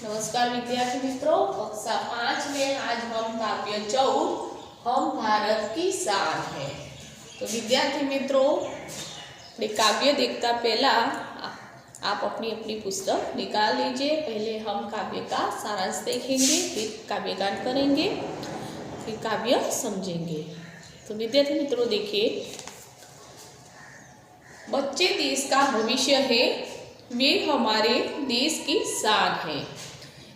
नमस्कार विद्यार्थी मित्रों, कक्षा 5 में आज हम काव्य 14 हम भारत की शान है। तो विद्यार्थी मित्रों, काव्य देखता पहला आप अपनी अपनी पुस्तक निकाल लीजिए। पहले हम काव्य का सारांश देखेंगे, फिर काव्य गान करेंगे, फिर काव्य समझेंगे। तो विद्यार्थी मित्रों देखिए, बच्चे देश का भविष्य है, वे हमारे देश की शान है।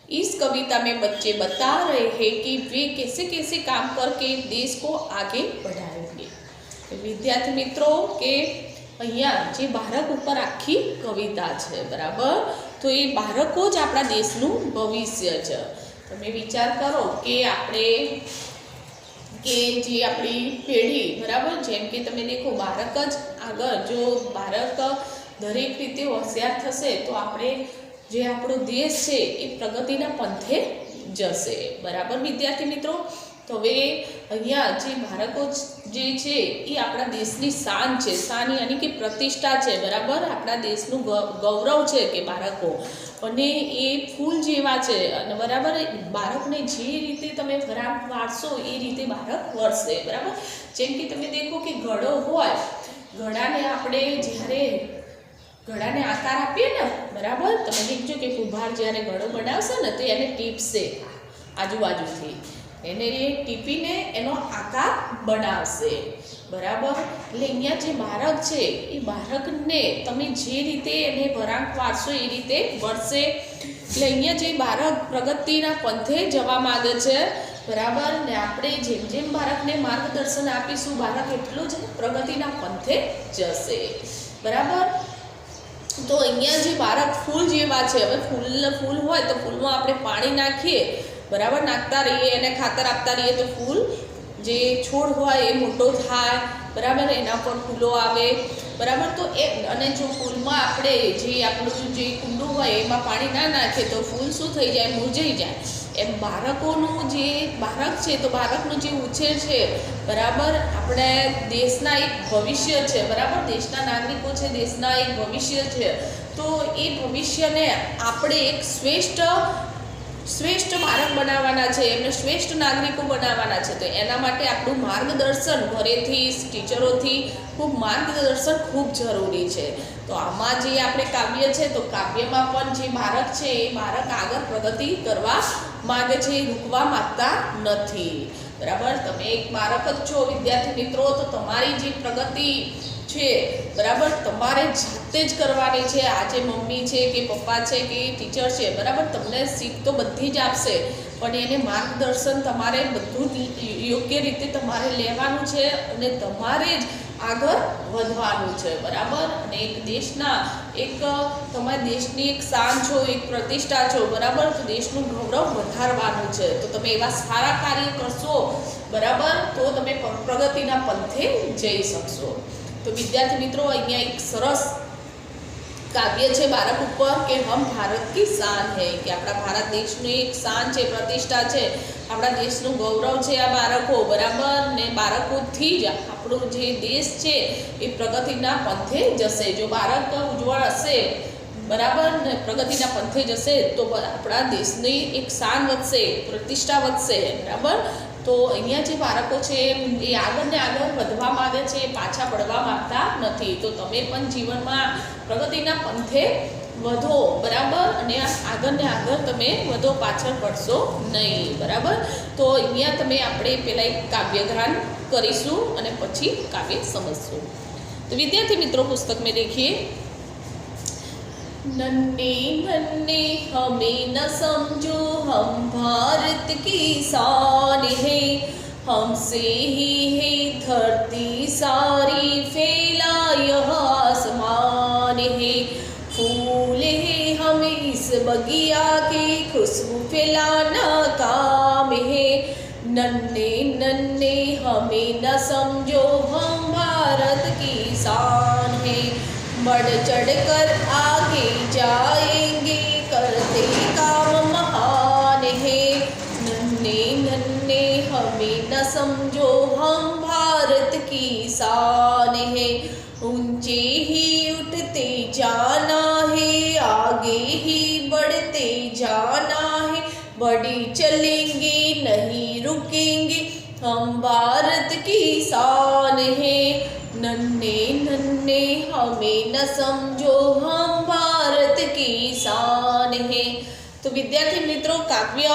इस कविता में बच्चे बता रहे हैं कि वे कैसे कैसे काम करके देश को आगे बढ़ाएंगे। विद्यार्थी मित्रों के अहींया जे बाळक ઉપર આખી કવિતા છે, બરાબર। તો એ બાળકો જ આપણા દેશનું ભવિષ્ય છે। તમે વિચાર કરો કે આપણે કે જે આપણી પેઢી, બરાબર, જેમ કે તમે દેખો બાળક જ આગળ, જો બાળક દરેક રીતે હોશિયાર થશે તો આપણે જે આપણો દેશ છે એ પ્રગતિના પંથે જશે, બરાબર વિદ્યાર્થી મિત્રો। તો હવે અહીંયા જે બાળકો જે છે એ આપણા દેશની શાન છે, શાન યાની કે પ્રતિષ્ઠા છે, બરાબર। આપણા દેશનું ગૌરવ છે કે બાળકો, અને એ ફૂલ જેવા છે, અને બરાબર બાળકને જે રીતે તમે વરાપ વાળશો એ રીતે બાળક વળશે, બરાબર। જેમ કે તમે દેખો કે ઘડો હોય, ઘડાને આપણે જ્યારે ઘડાને આકાર આપીએ ને, બરાબર, તમે દેખજો કે કુંભાર જ્યારે ઘડો બનાવશે ને તો એને ટીપશે આજુબાજુથી, એને એ ટીપીને એનો આકાર બનાવશે, બરાબર। એટલે અહીંયા જે બાળક છે એ બાળકને તમે જે રીતે એને વળાંક વાળશો એ રીતે વળશે। એટલે અહીંયા જે બાળક પ્રગતિના પંથે જવા માંગે છે, બરાબર, ને આપણે જેમ જેમ બાળકને માર્ગદર્શન આપીશું બાળક એટલું જ પ્રગતિના પંથે જશે, બરાબર। તો અહીંયા જે બાળક ફૂલ જેવા છે, હવે ફૂલ હોય તો ફૂલમાં આપણે પાણી નાખીએ, બરાબર, નાખતા રહીએ, એને ખાતર આપતા રહીએ તો ફૂલ જે છોડ હોય એ મોટો થાય, બરાબર, એના પર ફૂલો આવે, બરાબર। તો એ અને જો ફૂલમાં આપણે જે આપણું જે કુંડું હોય એમાં પાણી ના નાખીએ તો ફૂલ શું થઈ જાય, મુરઝાઈ જાય। એમ બાળકોનું જે બાળક છે તો બાળકનું જે ઉછેર છે, બરાબર, આપણે દેશના એક ભવિષ્ય છે, બરાબર, દેશના નાગરિકો છે, દેશના એક ભવિષ્ય છે। તો એ ભવિષ્યને આપણે એક શ્રેષ્ઠ બાળક બનાવવાના છે, એમને શ્રેષ્ઠ નાગરિકો બનાવવાના છે। તો એના માટે આપણું માર્ગદર્શન ઘરેથી, ટીચરોથી ખૂબ માર્ગદર્શન ખૂબ જરૂરી છે। તો આમાં જે આપણે કાવ્ય છે તો કાવ્યમાં પણ જે બાળક છે એ બાળક આગળ પ્રગતિ કરવા માગે છે, રૂકવા માંગતા નથી, બરાબર। તમે એક બાળક જ છો વિદ્યાર્થી મિત્રો, તો તમારી જે પ્રગતિ છે, બરાબર, તમારે જાતે જ કરવાની છે। આજે મમ્મી છે કે પપ્પા છે કે ટીચર છે, બરાબર, તમને શીખ તો બધી જ આપશે, પણ એને માર્ગદર્શન તમારે બધું યોગ્ય રીતે તમારે લેવાનું છે અને તમારે જ આગળ વધવાનું છે, બરાબર। અને એક દેશના એક તમારા દેશની એક શાન છો, એક પ્રતિષ્ઠા છો, બરાબર, તો દેશનું ગૌરવ વધારવાનું છે। તો તમે એવા સારા કાર્ય કરશો, બરાબર, તો તમે પ્રગતિના પંથે જઈ શકશો। તો વિદ્યાર્થી મિત્રો, અહીંયા એક સરસ કાવ્ય છે બાળક ઉપર કે હમ ભારત કી શાન હૈ, કે આપણા ભારત દેશની એક શાન છે, પ્રતિષ્ઠા છે, આપણા દેશનું ગૌરવ છે આ બાળકો, બરાબર। ને બાળકોથી જ આપણો જે દેશ છે એ પ્રગતિના પંથે જશે। જો બાળક ઉજ્જવળ હશે, બરાબર, ને પ્રગતિના પંથે જશે તો આપણા દેશની એક શાન વધશે, પ્રતિષ્ઠા વધશે, બરાબર। તો અહીંયા જે બાળકો છે એ આગળ ને આગળ વધવા માંગે છે, પાછા પડવા માંગતા નથી। તો તમે પણ જીવનમાં પ્રગતિના પંથે વધો, બરાબર, અને આગળ ને આગળ તમે વધો, પાછળ પડશો નહીં, બરાબર। તો અહીંયા તમે આપણે પહેલાં એક કાવ્યગાન કરીશું અને પછી કાવ્ય સમજશું। તો વિદ્યાર્થી મિત્રો, પુસ્તક में देखिए, नन्हे नन्हे हमें न समझो, हम भारत की शान है, हमसे ही है धरती सारी, फैला यह आसमान है, फूल है हमें इस बगिया के, खुशबू फैलाना काम है, नन्हे नन्हे हमें न समझो, हम भारत की शान है, बढ़ चढ़ कर आगे जाएंगे, करते काम महान है, नन्हे नन्हे हमें न समझो, हम भारत की शान है, ऊंचे ही उठते जाना है, आगे ही बढ़ते बढ़ते जाना है, बढ़ी चलेंगे नहीं रुकेंगे, हम भारत की शान है। नन्हे नन्हे हमें न समझो, हम भारत की शान है। तो विद्यार्थी मित्रों, काव्य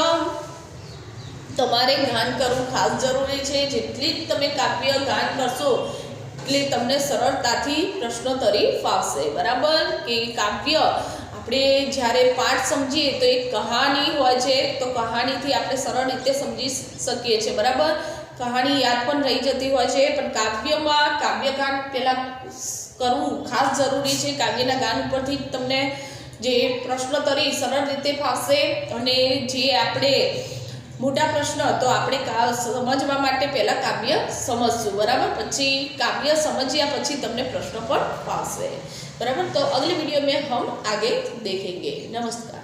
તમારે ગાન કરવું ખાસ જરૂરી છે। જેટલી તમે કાવ્ય ગાન કરશો એટલે તમને સરળતાથી પ્રશ્નોત્તરી ફાવશે, બરાબર। કે કાવ્ય આપણે જ્યારે પાઠ સમજીએ તો એક કહાની હોય છે, તો કહાનીથી આપણે સરળ રીતે સમજી શકીએ છીએ, બરાબર। કહાની યાદ પણ રહી જતી હોય છે, પણ કાવ્યમાં કાવ્યગાન પહેલાં કરવું ખાસ જરૂરી છે। કાવ્યના ગાન ઉપરથી તમને જે પ્રશ્નોત્તરી સરળ રીતે ફાવશે, અને જે આપણે મોટા પ્રશ્ન તો આપણે સમજવા માટે પહેલાં કાવ્ય સમજશું, બરાબર। પછી કાવ્ય समझिया પછી તમને પ્રશ્ન પણ ફાવશે, बराबर। तो अगले वीडियो में हम आगे देखेंगे। नमस्कार।